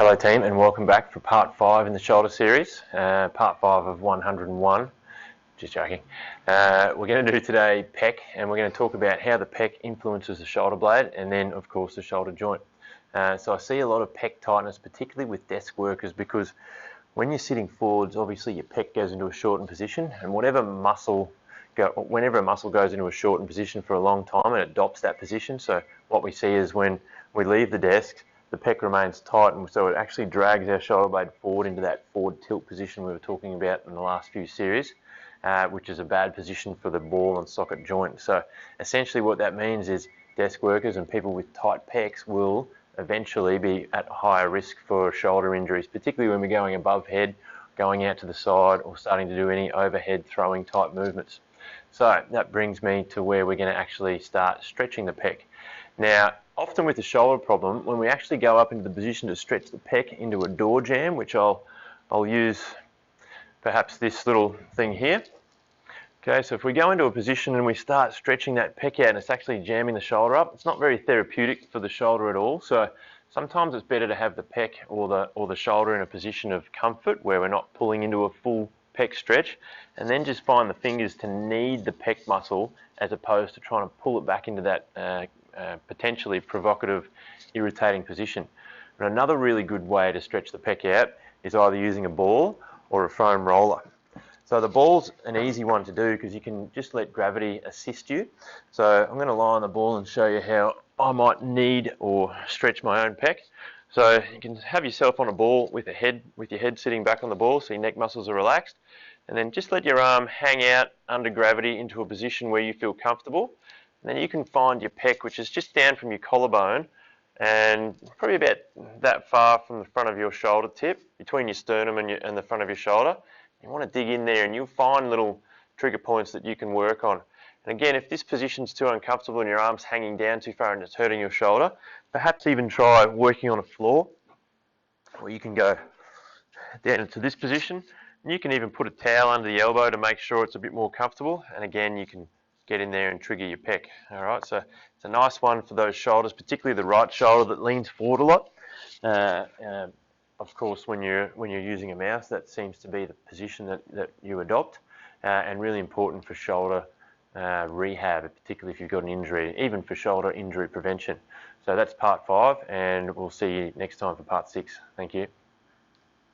Hello team, and welcome back for part 5 in the shoulder series, part 5 of 101, just joking. We're going to do today pec, and we're going to talk about how the pec influences the shoulder blade and then of course the shoulder joint. So I see a lot of pec tightness, particularly with desk workers, because when you're sitting forwards, obviously your pec goes into a shortened position, and whenever a muscle goes into a shortened position for a long time, it adopts that position. So what we see is when we leave the desk, the pec remains tight, and so it actually drags our shoulder blade forward into that forward tilt position we were talking about in the last few series, which is a bad position for the ball and socket joint. So essentially what that means is desk workers and people with tight pecs will eventually be at higher risk for shoulder injuries, particularly when we're going above head, going out to the side, or starting to do any overhead throwing type movements. So that brings me to where we're going to actually start stretching the pec. Now, often with the shoulder problem, when we actually go up into the position to stretch the pec into a door jamb, which I'll use perhaps this little thing here. Okay, so if we go into a position and we start stretching that pec out and it's actually jamming the shoulder up, it's not very therapeutic for the shoulder at all. So sometimes it's better to have the pec or the shoulder in a position of comfort where we're not pulling into a full pec stretch, and then just find the fingers to knead the pec muscle as opposed to trying to pull it back into that potentially provocative, irritating position. And another really good way to stretch the pec out is either using a ball or a foam roller. So the ball's an easy one to do because you can just let gravity assist you. So I'm going to lie on the ball and show you how I might knead or stretch my own pec. So you can have yourself on a ball with your head sitting back on the ball so your neck muscles are relaxed, and then just let your arm hang out under gravity into a position where you feel comfortable. And then you can find your pec, which is just down from your collarbone and probably about that far from the front of your shoulder tip, between your sternum and the front of your shoulder. You want to dig in there and you'll find little trigger points that you can work on. And again, if this position's too uncomfortable and your arm's hanging down too far and it's hurting your shoulder, perhaps even try working on a floor, or you can go down into this position. And you can even put a towel under the elbow to make sure it's a bit more comfortable. And again, you can get in there and trigger your pec. All right, so it's a nice one for those shoulders, particularly the right shoulder that leans forward a lot. Of course, when you're using a mouse, that seems to be the position that you adopt, and really important for shoulder rehab, particularly if you've got an injury, even for shoulder injury prevention. So that's part 5, and we'll see you next time for part 6. Thank you.